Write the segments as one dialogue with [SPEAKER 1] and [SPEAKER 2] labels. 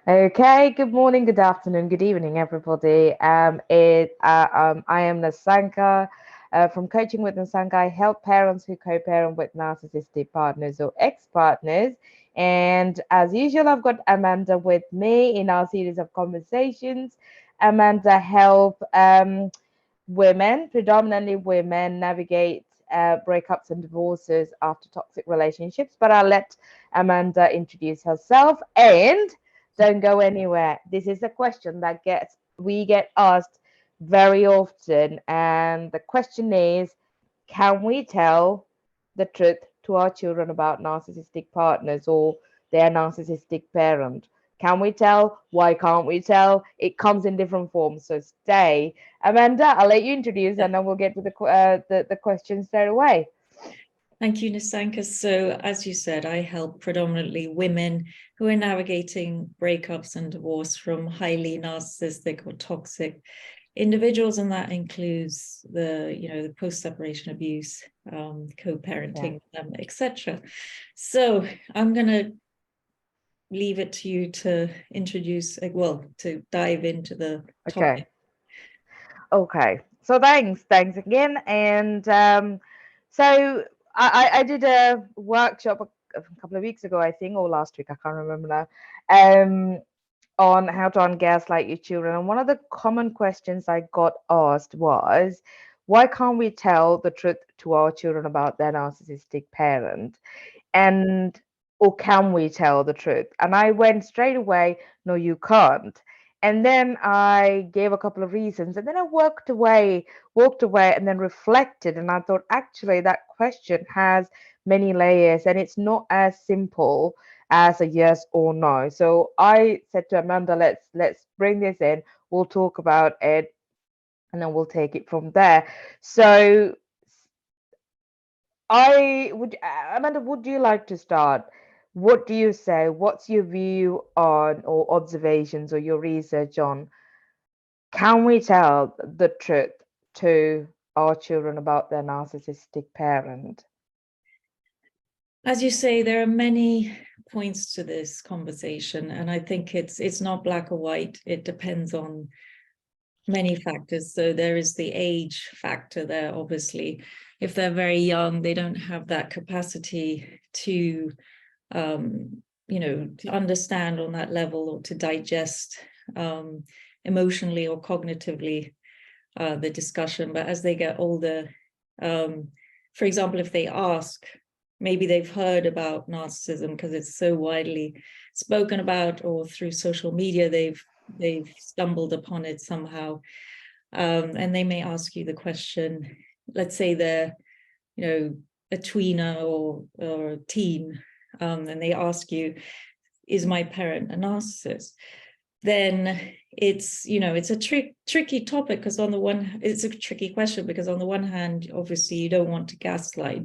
[SPEAKER 1] Okay, good morning, good afternoon, good evening, everybody. I am Nasanka from Coaching with Nasanka. I help parents who co-parent with narcissistic partners or ex-partners. And as usual, I've got Amanda with me in our series of conversations. Amanda help women, predominantly women, navigate breakups and divorces after toxic relationships. But I'll let Amanda introduce herself and don't go anywhere. This is a question that gets we get asked very often, and the question is, can we tell the truth to our children about narcissistic partners or their narcissistic parent? Can we tell? Why can't we tell? It comes in different forms. So stay. Amanda, I'll let you introduce and then we'll get to the question straight away.
[SPEAKER 2] Thank you, Nisanka. So, as you said, I help predominantly women who are navigating breakups and divorce from highly narcissistic or toxic individuals, and that includes the post-separation abuse, co-parenting, etc. So, I'm going to leave it to you to introduce, to dive into the topic.
[SPEAKER 1] Okay. So thanks again, and so I did a workshop a couple of weeks ago, I think, or last week, I can't remember now, on how to ungaslight your children. And one of the common questions I got asked was, why can't we tell the truth to our children about their narcissistic parent? And or can we tell the truth? And I went straight away, no, you can't. And then I gave a couple of reasons, and then I walked away, and then reflected. And I thought, actually, that question has many layers, and it's not as simple as a yes or no. So I said to Amanda, let's bring this in. We'll talk about it, and then we'll take it from there. So I would, Amanda, would you like to start? What do you say? What's your view on, or observations, or your research on, can we tell the truth to our children about their narcissistic parent?
[SPEAKER 2] As you say, there are many points to this conversation, and I think it's not black or white. It depends on many factors. So there is the age factor there, obviously. If they're very young, they don't have that capacity to to understand on that level, or to digest emotionally or cognitively the discussion. But as they get older, for example, if they ask, maybe they've heard about narcissism because it's so widely spoken about, or through social media they've stumbled upon it somehow, and they may ask you the question. Let's say they're a tweener or a teen, and they ask you, is my parent a narcissist? Then it's a tricky topic, because it's a tricky question, because on the one hand, obviously you don't want to gaslight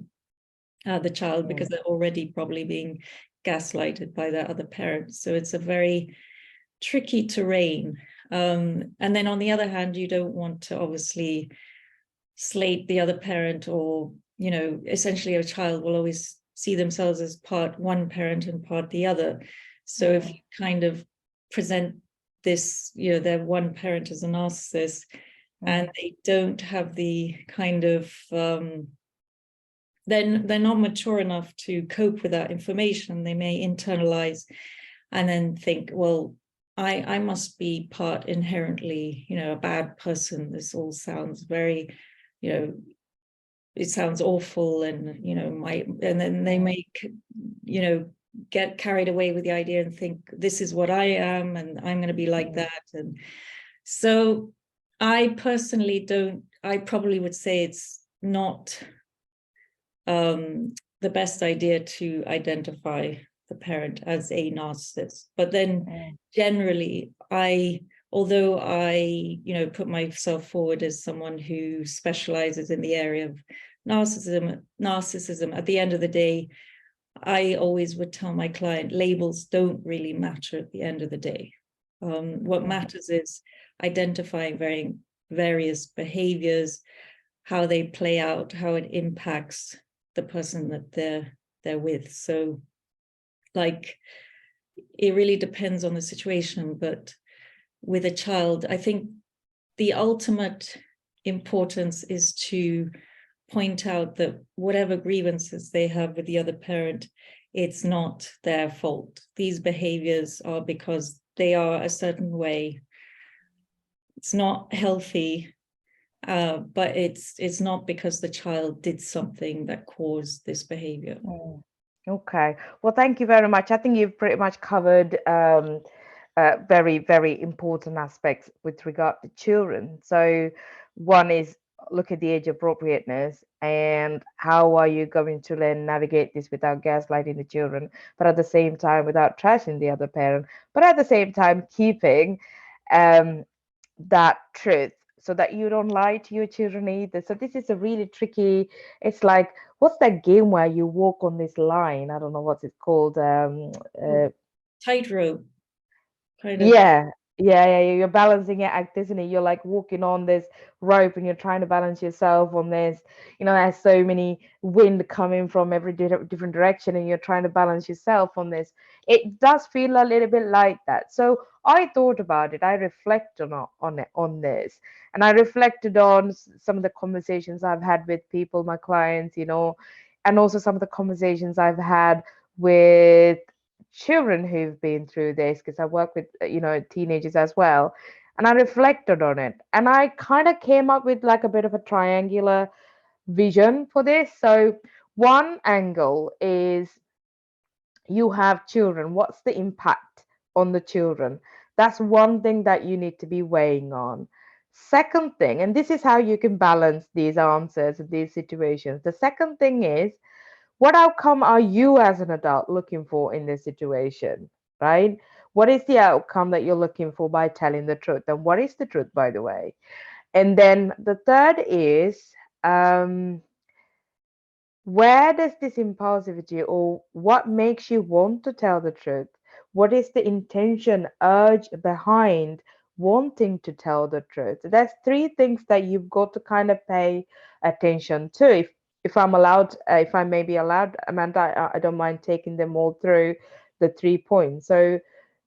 [SPEAKER 2] the child, because they're already probably being gaslighted by their other parents. So it's a very tricky terrain. And then on the other hand, you don't want to obviously slate the other parent, or essentially a child will always see themselves as part one parent and part the other. So if you kind of present this, their one parent as a narcissist, and they don't have the kind of then they're not mature enough to cope with that information. They may internalize and then think, well, I must be part inherently, a bad person. This all sounds very, it sounds awful, and and then they may get carried away with the idea and think, this is what I am, and I'm going to be like that. And so I personally I probably would say it's not the best idea to identify the parent as a narcissist. But then generally, although I put myself forward as someone who specializes in the area of narcissism, at the end of the day, I always would tell my client, labels don't really matter at the end of the day. What matters is identifying various behaviors, how they play out, how it impacts the person that they're with. So, like, it really depends on the situation. But with a child, I think the ultimate importance is to point out that whatever grievances they have with the other parent, it's not their fault. These behaviors are because they are a certain way. It's not healthy, but it's not because the child did something that caused this behavior.
[SPEAKER 1] Okay. Well, thank you very much. I think you've pretty much covered very, very important aspects with regard to children. So one is look at the age appropriateness and how are you going to then navigate this without gaslighting the children, but at the same time without trashing the other parent, but at the same time keeping um, that truth so that you don't lie to your children either. So this is a really tricky, it's like, what's that game where you walk on this line? I don't know what it's called.
[SPEAKER 2] Tightrope, kind of.
[SPEAKER 1] Yeah, yeah. You're balancing it act, isn't it? You're like walking on this rope and you're trying to balance yourself on this. There's so many wind coming from every different direction, and you're trying to balance yourself on this. It does feel a little bit like that. So I thought about it. I reflected on this, and I reflected on some of the conversations I've had with people, my clients, and also some of the conversations I've had with children who've been through this, because I work with teenagers as well, and I reflected on it, and I kind of came up with like a bit of a triangular vision for this. So one angle is you have children. What's the impact on the children? That's one thing that you need to be weighing on. Second thing, and this is how you can balance these answers and these situations. The second thing is, what outcome are you as an adult looking for in this situation, right? What is the outcome that you're looking for by telling the truth? And what is the truth, by the way? And then the third is, um, where does this impulsivity, or what makes you want to tell the truth? What is the intention, urge behind wanting to tell the truth? There's three things that you've got to kind of pay attention to. If I'm allowed, if I may be allowed, Amanda, I don't mind taking them all through the 3 points. So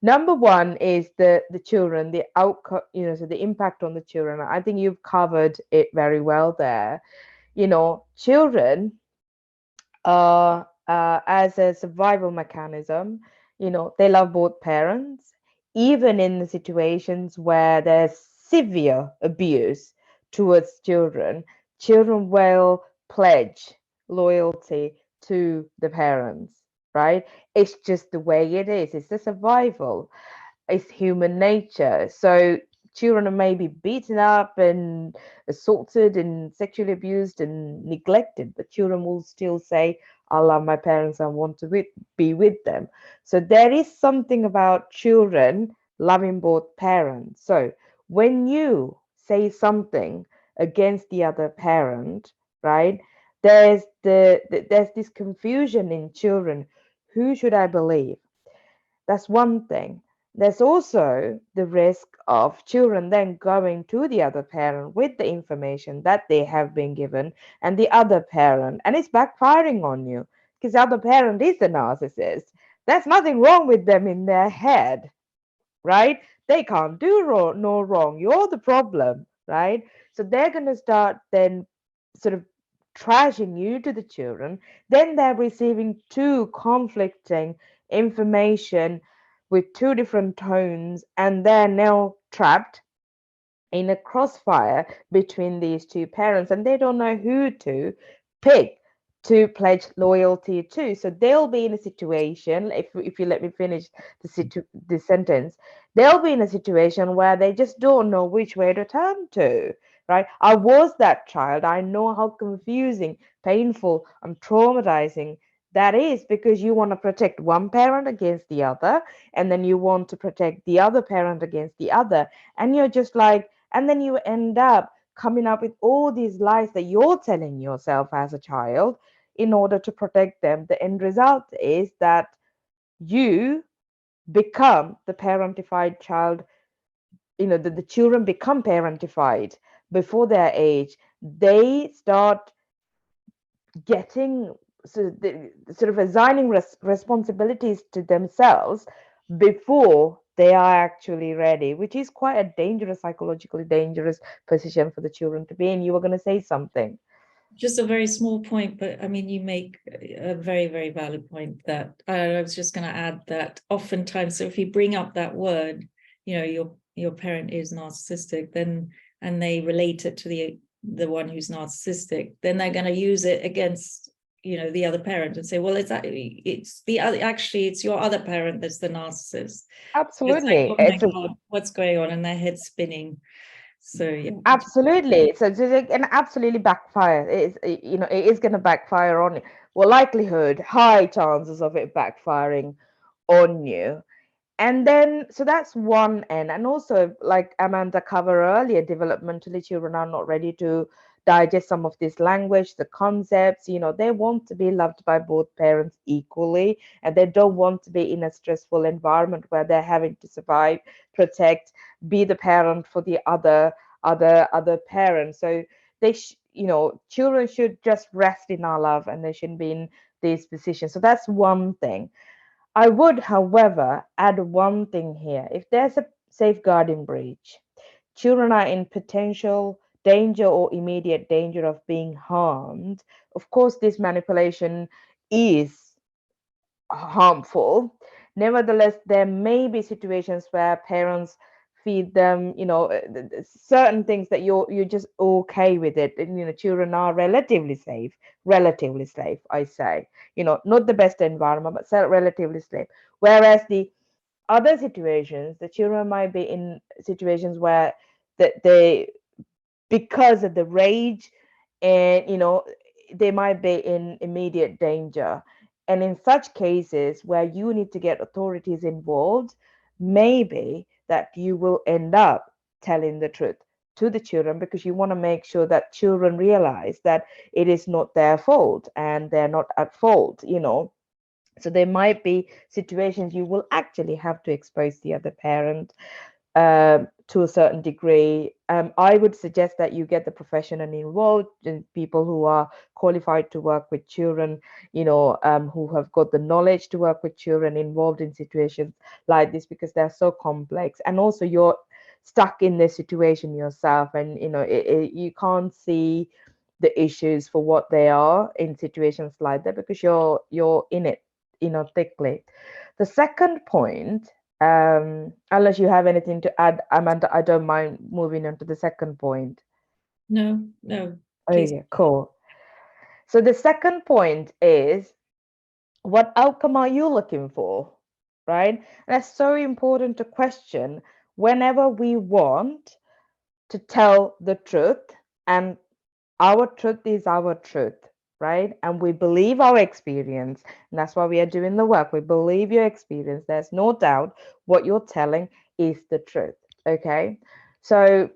[SPEAKER 1] number one is the children, the outcome, so the impact on the children. I think you've covered it very well there. Children as a survival mechanism, they love both parents, even in the situations where there's severe abuse towards children. Children will pledge loyalty to the parents, right? It's just the way it is. It's the survival. It's human nature. So children are maybe beaten up and assaulted and sexually abused and neglected, but children will still say, I love my parents, I want to be with them. So there is something about children loving both parents. So when you say something against the other parent, right, there's this confusion in children. Who should I believe? That's one thing. There's also the risk of children then going to the other parent with the information that they have been given, and the other parent, and it's backfiring on you because the other parent is the narcissist. There's nothing wrong with them in their head, right? They can't do no wrong. You're the problem, right? So they're going to start then sort of trashing you to the children. Then they're receiving two conflicting information with two different tones, and they're now trapped in a crossfire between these two parents, and they don't know who to pick to pledge loyalty to. So they'll be in a situation, if you let me finish the sentence, they'll be in a situation where they just don't know which way to turn to, right? I was that child. I know how confusing, painful, and traumatizing that is, because you want to protect one parent against the other, and then you want to protect the other parent against the other, and you're just like, and then you end up coming up with all these lies that you're telling yourself as a child in order to protect them. The end result is that you become the parentified child. The children become parentified before their age. They start getting sort of assigning responsibilities to themselves before they are actually ready, which is quite a dangerous, psychologically dangerous position for the children to be in. You were going to say something.
[SPEAKER 2] Just a very small point, but I mean, you make a very, very valid point that I was just going to add that oftentimes, so if you bring up that word, your parent is narcissistic, then and they relate it to the one who's narcissistic, then they're going to use it against the other parent and say, well, it's the other, actually it's your other parent that's the narcissist. It's like,
[SPEAKER 1] Absolutely.
[SPEAKER 2] oh my God, what's going on? And their head's spinning. So yeah.
[SPEAKER 1] Absolutely. So it can absolutely backfire. It is, it is going to backfire on you. Well, likelihood, high chances of it backfiring on you. And then, so that's one end. And also, like Amanda covered earlier, developmentally, children are not ready to digest some of this language, the concepts. They want to be loved by both parents equally, and they don't want to be in a stressful environment where they're having to survive, protect, be the parent for the other parent. So children should just rest in our love, and they shouldn't be in these positions. So that's one thing. I would, however, add one thing here. If there's a safeguarding breach, children are in potential danger or immediate danger of being harmed. Of course, this manipulation is harmful. Nevertheless, there may be situations where parents feed them, certain things that you're just okay with it. And, children are relatively safe, I say. Not the best environment, but relatively safe. Whereas the other situations, the children might be in situations where they because of the rage, and they might be in immediate danger. And in such cases where you need to get authorities involved, maybe that you will end up telling the truth to the children, because you want to make sure that children realize that it is not their fault and they're not at fault. So there might be situations you will actually have to expose the other parent to a certain degree. I would suggest that you get the professional involved, and people who are qualified to work with children, who have got the knowledge to work with children involved in situations like this, because they're so complex. And also, you're stuck in the situation yourself, and you can't see the issues for what they are in situations like that, because you're in it, thickly. The second point, unless you have anything to add, Amanda, I don't mind moving on to the second point.
[SPEAKER 2] No,
[SPEAKER 1] Oh,
[SPEAKER 2] please.
[SPEAKER 1] yeah, cool. So the second point is, what outcome are you looking for? Right? And that's so important to question whenever we want to tell the truth, and our truth is our truth, right? And we believe our experience, and that's why we are doing the work. We believe your experience. There's no doubt what you're telling is the truth. Okay. So,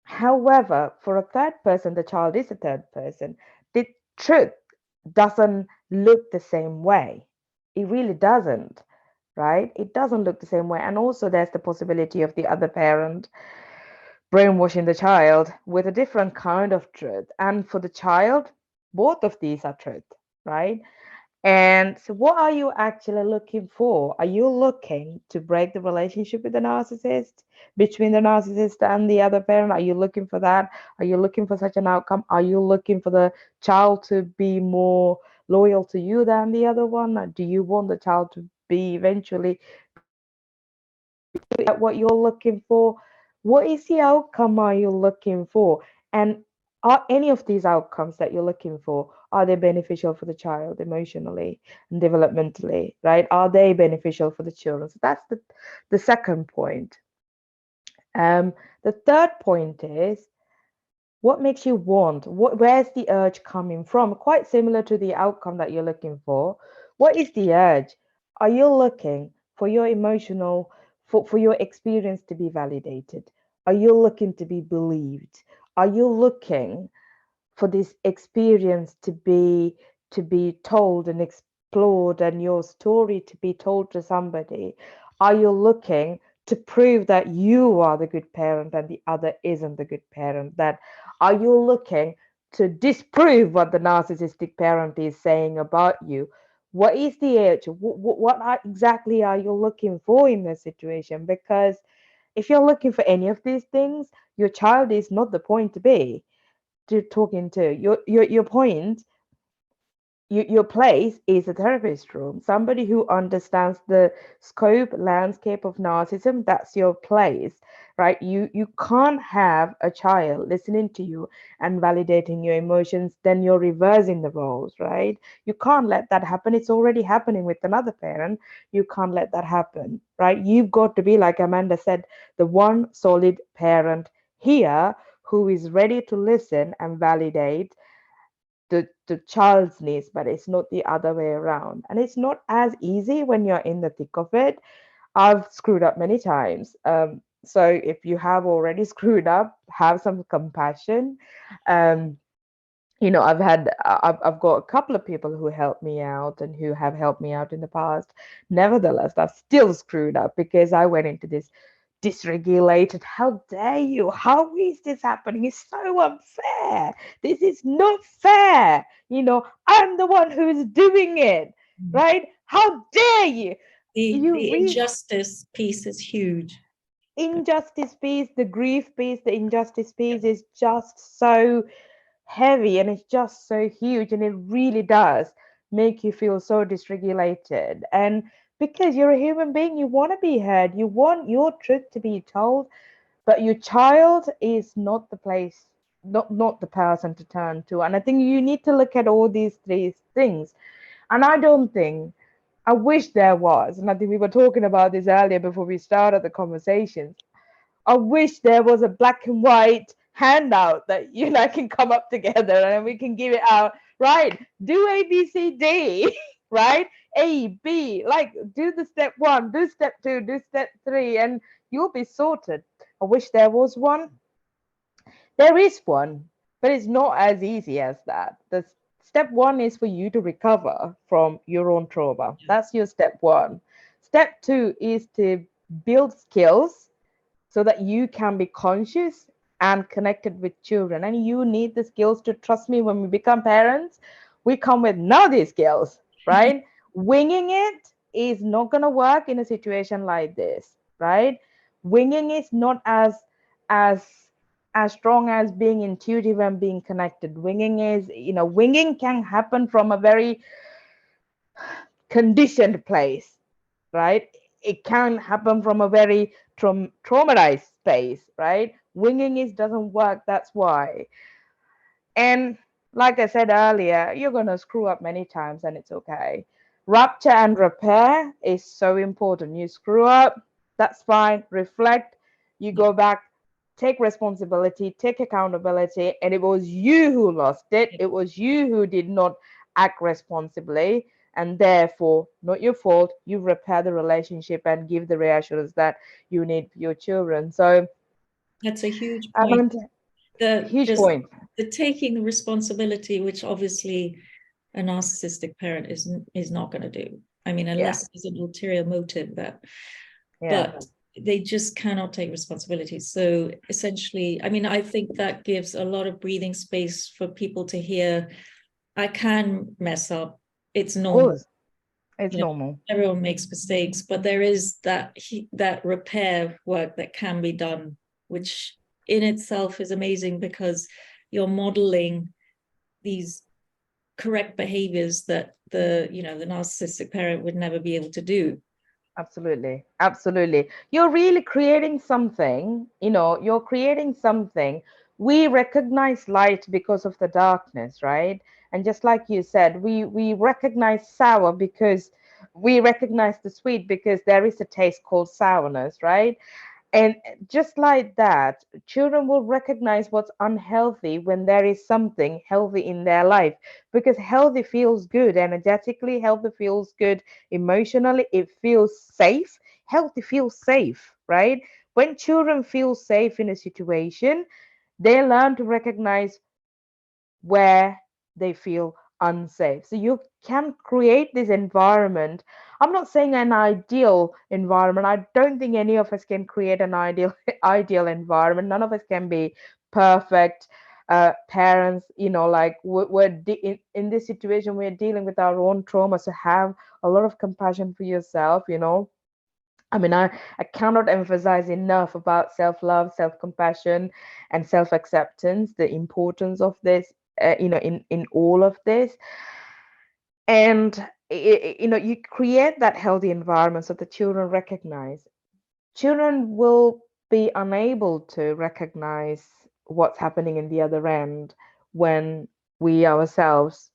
[SPEAKER 1] however, for a third person, the child is a third person, the truth doesn't look the same way. It really doesn't, right? It doesn't look the same way. And also, there's the possibility of the other parent brainwashing the child with a different kind of truth. And for the child, both of these are truth, right? And so, what are you actually looking for? Are you looking to break the relationship with the narcissist, between the narcissist and the other parent? Are you looking for that? Are you looking for such an outcome? Are you looking for the child to be more loyal to you than the other one? Or do you want the child to be eventually what you're looking for? What is the outcome are you looking for? And are any of these outcomes that you're looking for, are they beneficial for the child emotionally and developmentally, right? Are they beneficial for the children? So that's the second point. Um, the third point is, what makes you want? Where's the urge coming from? Quite similar to the outcome that you're looking for. What is the urge? Are you looking for your emotional, for your experience to be validated? Are you looking to be believed? Are you looking for this experience to be told and explored, and your story to be told to somebody? Are you looking to prove that you are the good parent and the other isn't the good parent? That are you looking to disprove what the narcissistic parent is saying about you? What is the age? Exactly are you looking for in this situation? Because if you're looking for any of these things, your child is not the point to be to talking to. Your point, your place is a therapist room. Somebody who understands the scope, landscape of narcissism, that's your place, right? You can't have a child listening to you and validating your emotions, then you're reversing the roles, right? You can't let that happen. It's already happening with another parent. You can't let that happen, right? You've got to be, like Amanda said, the one solid parent here who is ready to listen and validate the child's needs, but it's not the other way around. And it's not as easy when you're in the thick of it. I've screwed up many times. So if you have already screwed up, have some compassion. Um, I've got a couple of people who helped me out and who have helped me out in the past. Nevertheless, I've still screwed up because I went into this dysregulated. How dare you? How is this happening? It's so unfair. This is not fair. I'm the one who is doing it,
[SPEAKER 2] Mm.
[SPEAKER 1] right? How dare you? You
[SPEAKER 2] The
[SPEAKER 1] read
[SPEAKER 2] injustice piece is huge.
[SPEAKER 1] injustice piece, the grief piece, the injustice piece is just so heavy and it's just so huge, and it really does make you feel so dysregulated. And because you're a human being, you want to be heard, you want your truth to be told, but your child is not the place, not the person to turn to. And I think you need to look at all these three things. And I wish there was, and I think we were talking about this earlier before we started the conversations. I wish there was a black and white handout that you and I can come up together and we can give it out. Right, do A, B, C, D. Right, A, B. Like, do the step one, do step two, do step three, and you'll be sorted. I wish there was one. There is one, but it's not as easy as that. The step one is for you to recover from your own trauma.
[SPEAKER 2] Yeah.
[SPEAKER 1] That's your step one. Step two is to build skills so that you can be conscious and connected with children. And you need the skills to trust me. When we become parents, we come with none of these skills, right? Winging it is not going to work in a situation like this, right? Winging is not as as strong as being intuitive and being connected. Winging can happen from a very conditioned place, right? It can happen from a very traumatized space, right? Winging is doesn't work. That's why. And like I said earlier, you're gonna screw up many times, and it's okay. Rupture and repair is so important. You screw up, that's fine. Reflect. You
[SPEAKER 2] Yeah.
[SPEAKER 1] go back. Take responsibility, take accountability, and it was you who lost it.
[SPEAKER 2] Yeah.
[SPEAKER 1] It was you who did not act responsibly, and therefore not your fault. You repair the relationship and give the reassurance that you need for your children. So
[SPEAKER 2] That's a huge point.
[SPEAKER 1] Amanda,
[SPEAKER 2] The
[SPEAKER 1] huge
[SPEAKER 2] just
[SPEAKER 1] point.
[SPEAKER 2] the taking the responsibility, which obviously a narcissistic parent is not going to do. I mean,
[SPEAKER 1] Yeah,
[SPEAKER 2] unless there's an ulterior motive that,
[SPEAKER 1] yeah,
[SPEAKER 2] but they just cannot take responsibility. So essentially, I mean, I think that gives a lot of breathing space for people to hear, I can mess up. It's
[SPEAKER 1] of
[SPEAKER 2] normal.
[SPEAKER 1] course, it's
[SPEAKER 2] You know,
[SPEAKER 1] normal.
[SPEAKER 2] everyone makes mistakes, but there is that repair work that can be done, which in itself is amazing because you're modeling these correct behaviors that the narcissistic parent would never be able to do.
[SPEAKER 1] Absolutely. Absolutely. You're really creating something, you're creating something. We recognize light because of the darkness, right? And just like you said, we recognize sour because we recognize the sweet because there is a taste called sourness, right? And just like that, children will recognize what's unhealthy when there is something healthy in their life, because healthy feels good energetically, healthy feels good emotionally, it feels safe. Healthy feels safe, right? When children feel safe in a situation, they learn to recognize where they feel unsafe. So you can create this environment. I'm not saying an ideal environment. I don't think any of us can create an ideal ideal environment. None of us can be perfect. parents, like in this situation, we're dealing with our own trauma. So have a lot of compassion for yourself. I mean, I cannot emphasize enough about self-love, self-compassion, and self-acceptance, the importance of this, in all of this. And, you create that healthy environment so the children recognize. Children will be unable to recognize what's happening in the other end when we ourselves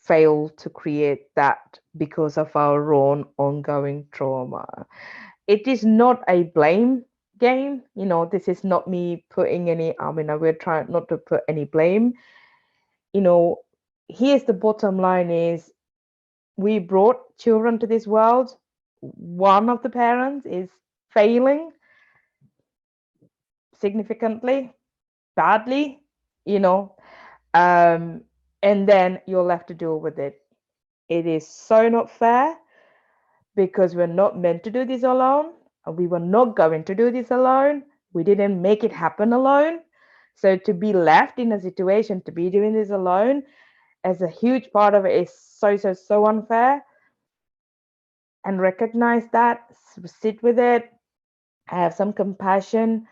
[SPEAKER 1] fail to create that because of our own ongoing trauma. It is not a blame game. This is not me putting any, we're trying not to put any blame. You know, Here's the bottom line is we brought children to this world. One of the parents is failing significantly, badly, you know, and then you're left to deal with it. It is so not fair because we're not meant to do this alone. And we were not going to do this alone. We didn't make it happen alone. So to be left in a situation to be doing this alone as a huge part of it is so, so, so unfair. And recognize that, sit with it, have some compassion,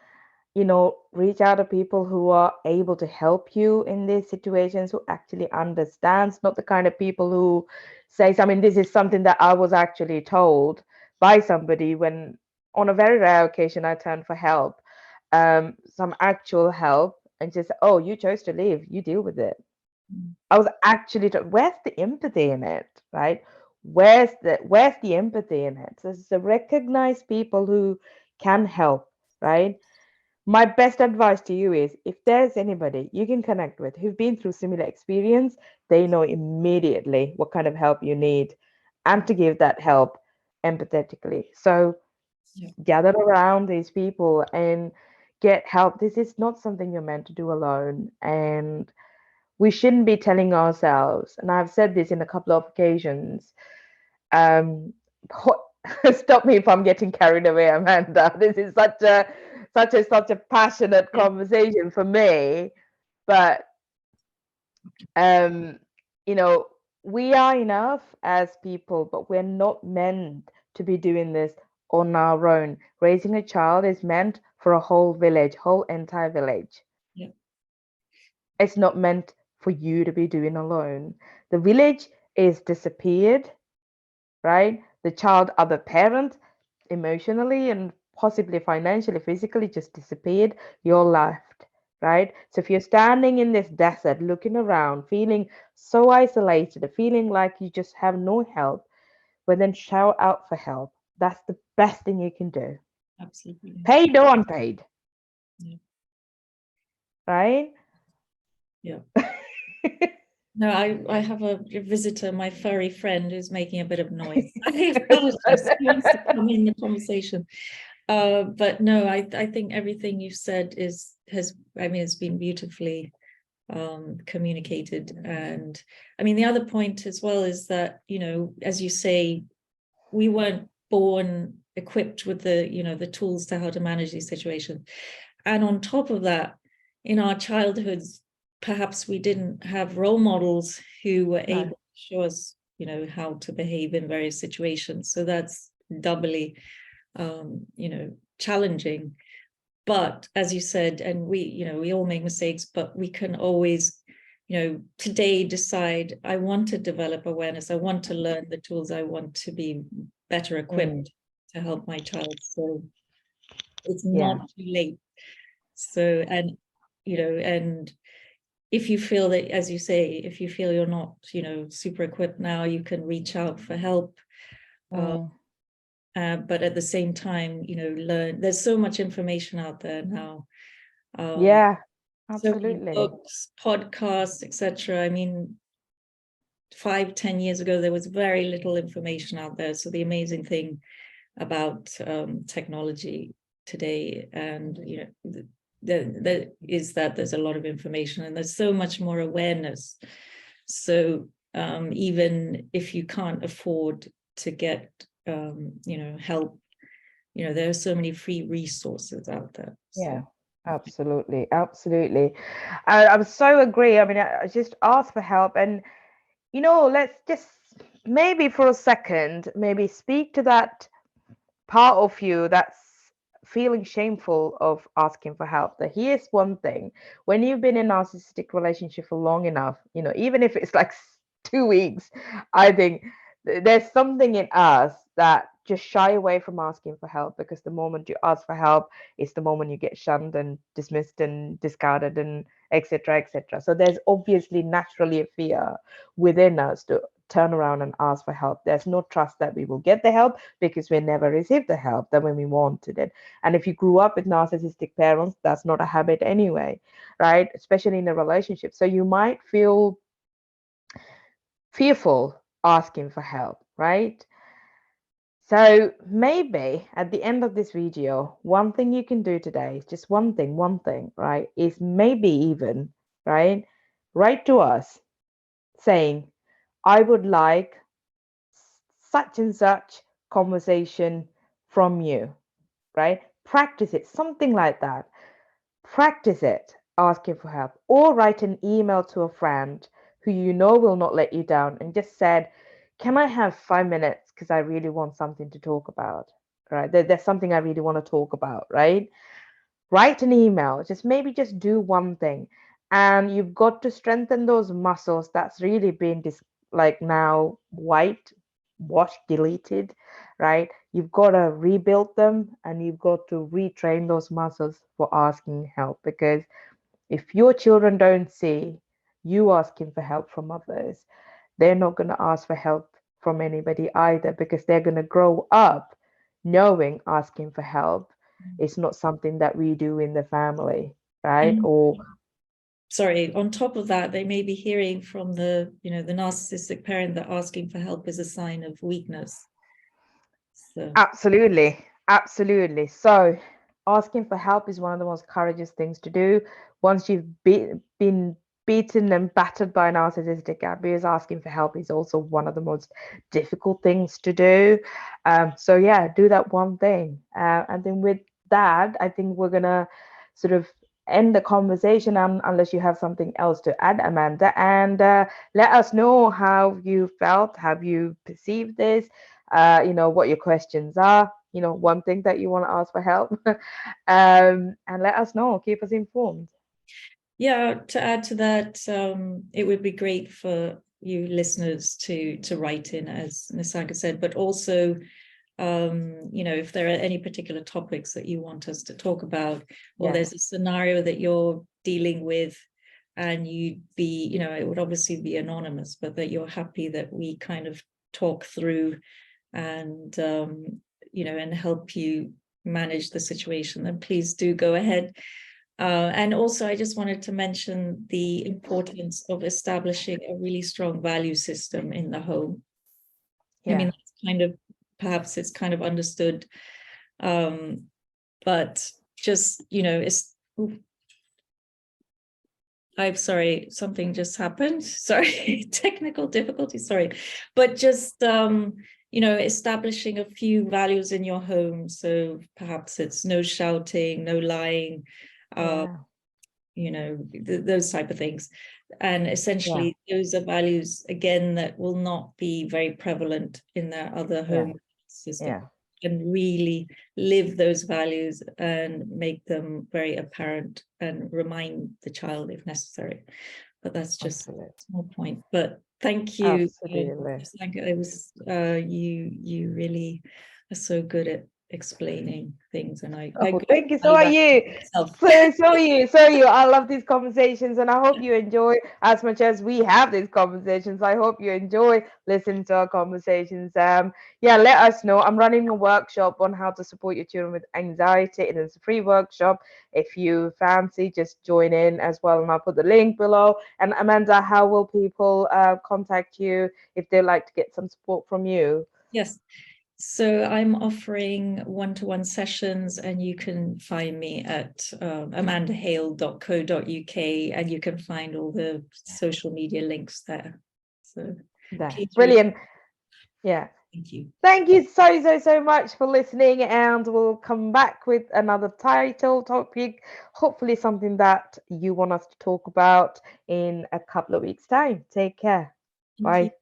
[SPEAKER 1] reach out to people who are able to help you in these situations, who actually understands, not the kind of people who says, this is something that I was actually told by somebody when on a very rare occasion I turned for help, some actual help, and just, oh, you chose to leave, you deal with it. I was actually, where's the empathy in it, right? Where's the empathy in it? So recognize people who can help, right? My best advice to you is if there's anybody you can connect with who've been through similar experience, they know immediately what kind of help you need and to give that help empathetically. So
[SPEAKER 2] Yeah.
[SPEAKER 1] gather around these people and get help. This is not something you're meant to do alone. And we shouldn't be telling ourselves, and I've said this in a couple of occasions, um, stop me if I'm getting carried away, Amanda. This is such a passionate
[SPEAKER 2] Yeah.
[SPEAKER 1] conversation for me. But um, you know, we are enough as people, but we're not meant to be doing this on our own. Raising a child is meant for a whole village, whole entire village.
[SPEAKER 2] Yeah.
[SPEAKER 1] It's not meant for you to be doing alone. The village is disappeared, right? The child, other parent, emotionally and possibly financially, physically just disappeared. You're left, right? So if you're standing in this desert, looking around, feeling so isolated, feeling like you just have no help, well, then shout out for help. That's the best thing you can do.
[SPEAKER 2] Absolutely.
[SPEAKER 1] Paid or unpaid,
[SPEAKER 2] Yeah.
[SPEAKER 1] right?
[SPEAKER 2] Yeah. No, I have a visitor, my furry friend, who's making a bit of noise. I apologize. He wants to come in the conversation. But no, I think everything you've said has been beautifully communicated. And I mean, the other point as well is that, as you say, we weren't born equipped with the tools to how to manage these situations. And on top of that, in our childhoods, perhaps we didn't have role models who were able to show us, how to behave in various situations. So that's doubly, challenging. But as you said, and we all make mistakes, but we can always, today decide, I want to develop awareness. I want to learn the tools. I want to be better equipped to help my child. So it's not too late. So, and if you feel that, as you say, if you feel you're not, super equipped now, you can reach out for help. But at the same time, learn. There's so much information out there now.
[SPEAKER 1] Yeah,
[SPEAKER 2] So many
[SPEAKER 1] absolutely.
[SPEAKER 2] books, podcasts, etc. I mean, 5-10 years ago, there was very little information out there. So the amazing thing about technology today, and is that there's a lot of information and there's so much more awareness. So even if you can't afford to get help, there are so many free resources out there. So.
[SPEAKER 1] Yeah. Absolutely, absolutely. I so agree. I mean, I just ask for help, and let's just maybe for a second, maybe speak to that part of you that's feeling shameful of asking for help. That here's one thing: when you've been in a narcissistic relationship for long enough, even if it's like 2 weeks, I think there's something in us that just shy away from asking for help, because the moment you ask for help is the moment you get shunned and dismissed and discarded and etc etc. So there's obviously naturally a fear within us to turn around and ask for help. There's no trust that we will get the help because we never received the help that when we wanted it. And if you grew up with narcissistic parents, that's not a habit anyway, right? Especially in a relationship. So you might feel fearful asking for help, right? So maybe at the end of this video, one thing you can do today, just one thing, right, is maybe even, right, write to us saying, I would like such and such conversation from you, right? Practice it, something like that. Practice it, asking for help, or write an email to a friend who you know will not let you down and just said, can I have 5 minutes? Because I really want something to talk about, right? There's something I really want to talk about, right? Write an email, just maybe just do one thing. And you've got to strengthen those muscles that's really been like now white washed, deleted, right? You've got to rebuild them, and you've got to retrain those muscles for asking help, because if your children don't see you asking for help from others, they're not going to ask for help from anybody either, because they're going to grow up knowing asking for help is not something that we do in the family, right?
[SPEAKER 2] And
[SPEAKER 1] Or
[SPEAKER 2] sorry, on top of that, they may be hearing from the narcissistic parent that asking for help is a sign of weakness. So
[SPEAKER 1] absolutely, absolutely. So asking for help is one of the most courageous things to do. Once you've been beaten and battered by narcissistic abuse, asking for help is also one of the most difficult things to do. So yeah, do that one thing. And then with that, I think we're gonna sort of end the conversation, unless you have something else to add, Amanda. And let us know how you felt, how you perceived this, what your questions are, one thing that you want to ask for help. And let us know, keep us informed.
[SPEAKER 2] yeah, to add to that, it would be great for you listeners to write in, as Nisanga said, but also if there are any particular topics that you want us to talk about, or
[SPEAKER 1] Yes,
[SPEAKER 2] there's a scenario that you're dealing with, and it would obviously be anonymous, but that you're happy that we kind of talk through and and help you manage the situation, then please do go ahead. And also, I just wanted to mention the importance of establishing a really strong value system in the home. I mean,
[SPEAKER 1] yeah,
[SPEAKER 2] that's perhaps it's kind of understood, but just, it's, I'm sorry, something just happened. Sorry, technical difficulty, sorry. But just, establishing a few values in your home. So perhaps it's no shouting, no lying, uh,
[SPEAKER 1] yeah,
[SPEAKER 2] those type of things. And
[SPEAKER 1] yeah,
[SPEAKER 2] essentially, those are values, again, that will not be very prevalent in their other
[SPEAKER 1] yeah,
[SPEAKER 2] home system,
[SPEAKER 1] yeah,
[SPEAKER 2] and really live those values and make them very apparent and remind the child if necessary. But that's just a
[SPEAKER 1] absolutely,
[SPEAKER 2] small point. But thank you.
[SPEAKER 1] absolutely.
[SPEAKER 2] It was you really are so good at explaining things, and I
[SPEAKER 1] Oh,
[SPEAKER 2] go
[SPEAKER 1] thank you. So
[SPEAKER 2] value
[SPEAKER 1] are
[SPEAKER 2] that
[SPEAKER 1] you.
[SPEAKER 2] myself.
[SPEAKER 1] So are you. I love these conversations, and I hope you enjoy as much as we have these conversations. I hope you enjoy listening to our conversations. Yeah, let us know. I'm running a workshop on how to support your children with anxiety, and it's a free workshop. If you fancy, just join in as well, and I'll put the link below. And Amanda, how will people contact you if they'd like to get some support from you?
[SPEAKER 2] Yes. So I'm offering one-to-one sessions, and you can find me at amandahale.co.uk, and you can find all the social media links there. So
[SPEAKER 1] There,
[SPEAKER 2] please reach.
[SPEAKER 1] brilliant. Yeah.
[SPEAKER 2] Thank you.
[SPEAKER 1] Thank you so much for listening, and we'll come back with another title topic, hopefully something that you want us to talk about in a couple of weeks' time. Take care.
[SPEAKER 2] Thank you.
[SPEAKER 1] Bye.